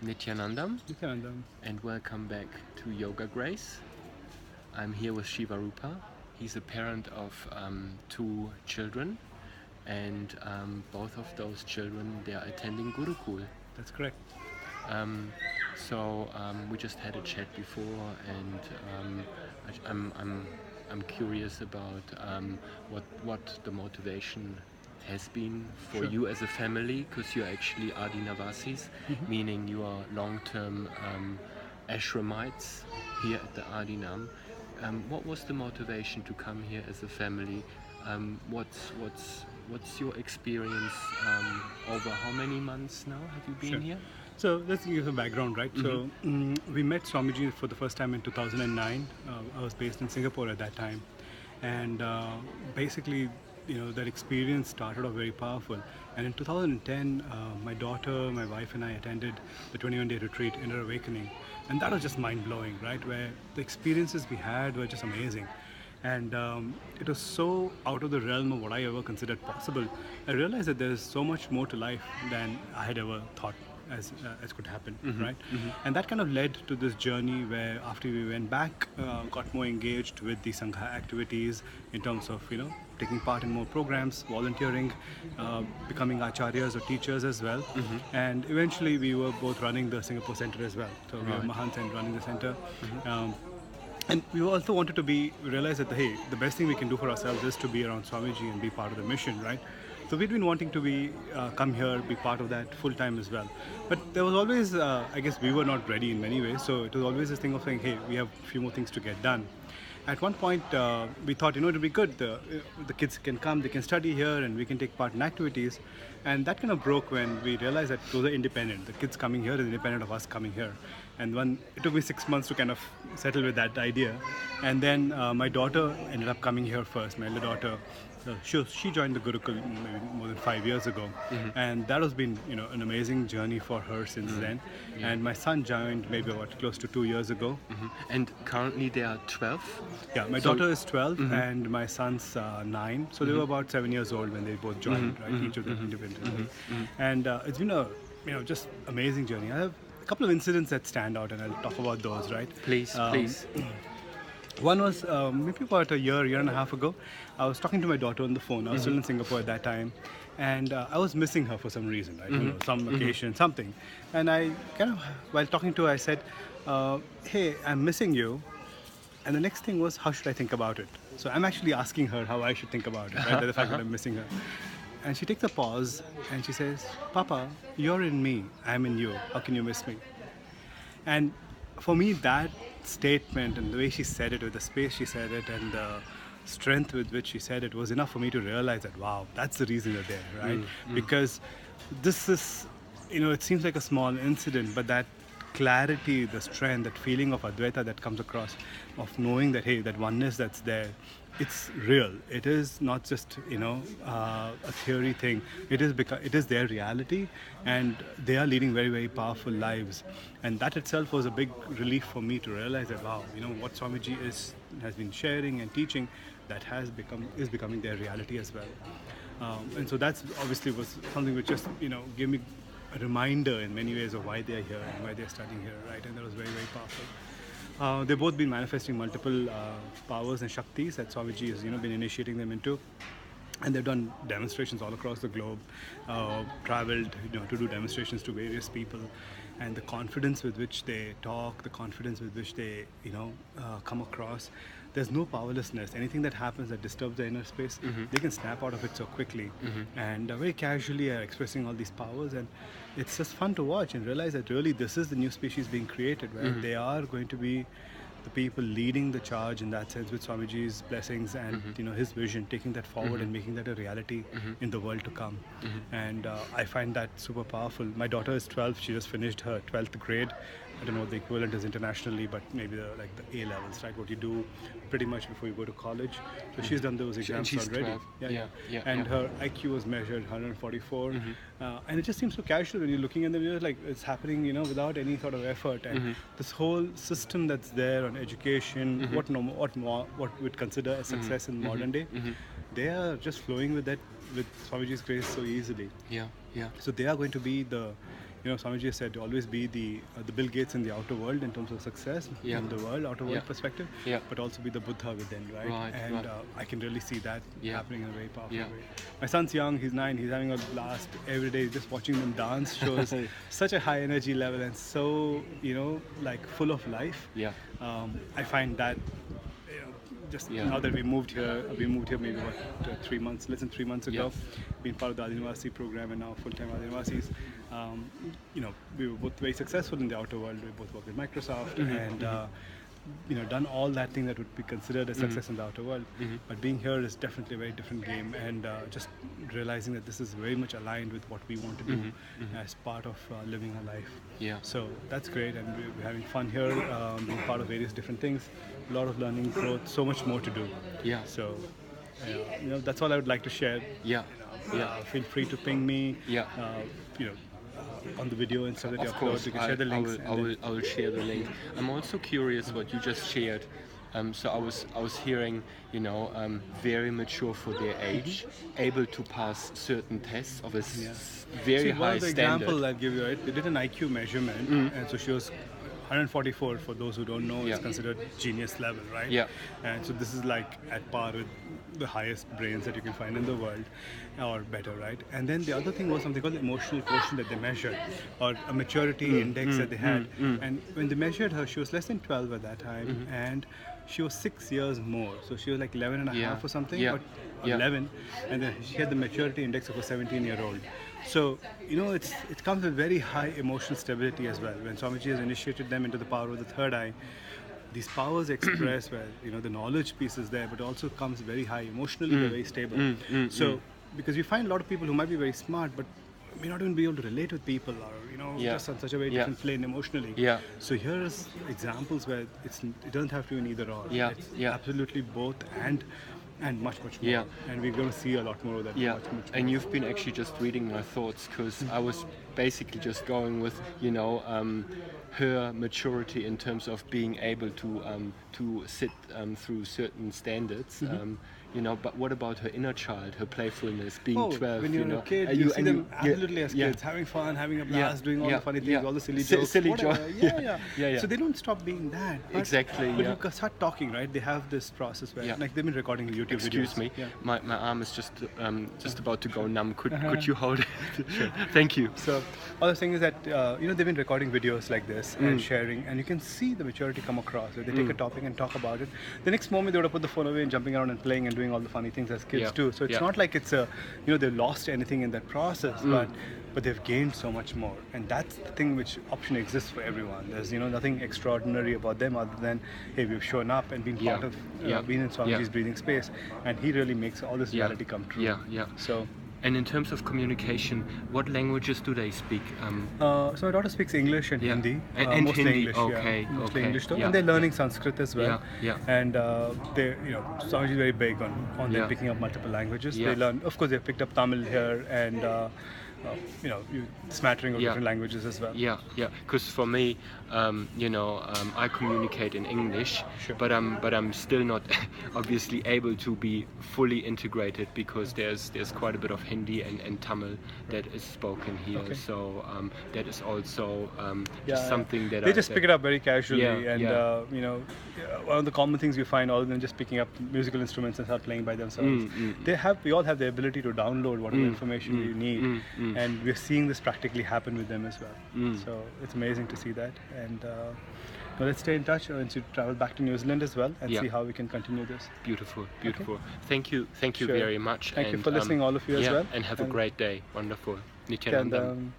Nityanandam, Nityanandam. and welcome back to Yoga Grace. I'm here with Shivarupa. He's a parent of two children, and both of those children they are attending gurukul. That's correct. Um, so we just had a chat before, and I'm curious about what the motivation has been for Sure. you as a family, because you're actually Adinavasis, meaning you are long-term ashramites here at the Adinam. What was the motivation to come here as a family? What's your experience over how many months now have you been Sure. here? So let's give a background, right? So we met Swamiji for the first time in 2009. I was based in Singapore at that time, and basically, that experience started off very powerful. And in 2010, my daughter, my wife, and I attended the 21-day retreat, Inner Awakening, and that was just mind blowing, right? Where the experiences we had were just amazing. And it was so out of the realm of what I ever considered possible. I realized that there's so much more to life than I had ever thought as could happen, right? And that kind of led to this journey where after we went back, got more engaged with the Sangha activities in terms of taking part in more programs, volunteering, becoming acharyas or teachers as well. And eventually we were both running the Singapore Center as well. So we were Mahants and running the center. And we also wanted to realize that the best thing we can do for ourselves is to be around Swamiji and be part of the mission, right? So we'd been wanting to come here, be part of that full time as well. But there was always, I guess, we were not ready in many ways. So it was always this thing of saying, hey, we have a few more things to get done. At one point, we thought, it'd be good. The kids can come, they can study here, and we can take part in activities. And that kind of broke when we realized that those are independent. The kids coming here is independent of us coming here. And it took me 6 months to kind of settle with that idea. And then my daughter ended up coming here first, my elder daughter. She joined the Gurukul maybe more than 5 years ago, and that has been an amazing journey for her since then. Yeah. And my son joined maybe close to 2 years ago. And currently they are 12? Yeah, my daughter is 12 and my son's 9. So they were about 7 years old when they both joined, right? Each of them independently. And it's been a just amazing journey. I have a couple of incidents that stand out, and I'll talk about those, right? Please, please. One was maybe about a year and a half ago. I was talking to my daughter on the phone. I was still in Singapore at that time, and I was missing her for some reason, right? Some occasion, something. And I kind of, while talking to her, I said, "Hey, I'm missing you." And the next thing was, how should I think about it? So I'm actually asking her how I should think about it, right? The fact that I'm missing her. And she takes a pause and she says, "Papa, you're in me. I'm in you. How can you miss me?" And for me, that statement and the way she said it, with the space she said it, and the strength with which she said it, was enough for me to realize that, wow, that's the reason you're there, right? Because this is, it seems like a small incident, but that clarity, the strength, that feeling of Advaita that comes across, of knowing that, hey, that oneness that's there, it's real. It is not just a theory thing. It is their reality, and they are leading very, very powerful lives. And that itself was a big relief for me to realize that, wow, what Swamiji has been sharing and teaching, that is becoming their reality as well. And so that's obviously was something which just gave me a reminder in many ways of why they are here and why they are studying here, right? And that was very, very powerful. They've both been manifesting multiple powers and shaktis that Swamiji has been initiating them into. And they've done demonstrations all across the globe, traveled to do demonstrations to various people. And the confidence with which they talk, the confidence with which they come across, there's no powerlessness. Anything that happens that disturbs the inner space, they can snap out of it so quickly. And very casually are expressing all these powers. And it's just fun to watch and realize that really this is the new species being created, where they are going to be the people leading the charge in that sense, with Swamiji's blessings and his vision, taking that forward and making that a reality in the world to come. And I find that super powerful. My daughter is 12. She just finished her 12th grade. I don't know what the equivalent is internationally, but maybe the A levels, right? What you do pretty much before you go to college. So she's done those exams she's already. 12. Yeah. And her IQ was measured 144, and it just seems so casual when you're looking at them. You're like, it's happening, without any sort of effort. And this whole system that's there on education, what we'd consider a success in modern day, they are just flowing with Swamiji's grace so easily. Yeah. So they are going to be the Swamiji has said to always be the Bill Gates in the outer world in terms of success Yeah. in the world, outer world Yeah. perspective, Yeah. but also be the Buddha within, right? Right, And right. I can really see that Yeah. happening in a very powerful Yeah. way. My son's young, he's 9, he's having a blast every day. Just watching them dance shows such a high energy level and so, like full of life. Yeah. I find that just Yeah. now that we moved here maybe about 3 months, less than 3 months ago, been part of the Adinivasi program and now full-time Adinivasis. We were both very successful in the outer world. We both worked at Microsoft and done all that thing that would be considered a success in the outer world. But being here is definitely a very different game, and just realizing that this is very much aligned with what we want to do as part of living our life. Yeah. So that's great, and we're having fun here, being part of various different things. A lot of learning, growth, so much more to do. Yeah. So, that's all I would like to share. Yeah. Yeah. Feel free to ping me. Yeah. On the video and stuff that you Of upload, course, you can share the links. I will share the link. I'm also curious what you just shared. So I was hearing, very mature for their age, able to pass certain tests of a very See, high one of the standard. example I'll give you, right? They did an IQ measurement, and so she was 144. For those who don't know, Yeah. it's considered genius level, right? Yeah. And so this is like at par with the highest brains that you can find in the world, or better, right? And then the other thing was something called the emotional quotient that they measured, or a maturity index that they had. And when they measured her, she was less than 12 at that time, and she was 6 years more. So she was like 11 and a Yeah. half or something, Yeah. or Yeah. 11, and then she had the maturity index of a 17-year-old. So, it comes with very high emotional stability as well. When Swamiji has initiated them into the power of the third eye, these powers express where, the knowledge piece is there, but also comes very high emotionally, they're very stable. So, because you find a lot of people who might be very smart, but may not even be able to relate with people, or, Yeah. just on such a very Yeah. different plane emotionally. Yeah. So here's examples where it doesn't have to be an either or. Yeah. It's Yeah. absolutely both and much more. Yeah. And we're going to see a lot more of that. Yeah, Much more. and you've been actually just reading my thoughts, because I was basically just going with, her maturity in terms of being able to sit through certain standards. But what about her inner child, her playfulness, being 12? When you're a kid, you see them absolutely as kids, having fun, having a blast, doing all the funny things, all the silly jokes. Silly whatever. jokes. Yeah. So they don't stop being that. But, Exactly, But yeah. you start talking, right? They have this process where, Yeah. like, they've been recording YouTube Excuse videos. me, Yeah. my arm is just about to go numb. Could you hold it? Thank you. So all I'm saying is that they've been recording videos like this and sharing, and you can see the maturity come across. They take a topic and talk about it. The next moment they would have put the phone away and jumping around and playing and doing all the funny things as kids Yeah. do. So it's Yeah. not like it's they've lost anything in that process, but they've gained so much more, and that's the thing which option exists for everyone. There's nothing extraordinary about them other than, hey, we've shown up and been Yeah. part of Yeah. being in Swamiji's Yeah. breathing space, and he really makes all this Yeah. reality come true. Yeah. So. And in terms of communication, what languages do they speak? So my daughter speaks English and Yeah. Hindi. And mostly Hindi, English, okay, mostly okay, English though. yeah, And they're learning yeah. Sanskrit as well. Yeah. And they, Swamiji is very big on them Yeah. picking up multiple languages. Yeah. They learn, of course, they've picked up Tamil here and smattering of Yeah. different languages as well. Yeah. Because for me, I communicate in English, Sure. but I'm still not obviously able to be fully integrated, because there's quite a bit of Hindi and Tamil that is spoken here. Okay. So that is also Yeah, just something that they just pick it up very casually, Yeah, and yeah. one of the common things you find, all of them just picking up musical instruments and start playing by themselves. We all have the ability to download whatever information we need, and we're seeing this practically happen with them as well. So it's amazing to see that, and let's stay in touch once you travel back to New Zealand as well, and Yeah. see how we can continue this. Beautiful. Thank you Sure. very much. Thank you and, for listening, all of you as well. And have a And- great day. Wonderful. Nityanandam. And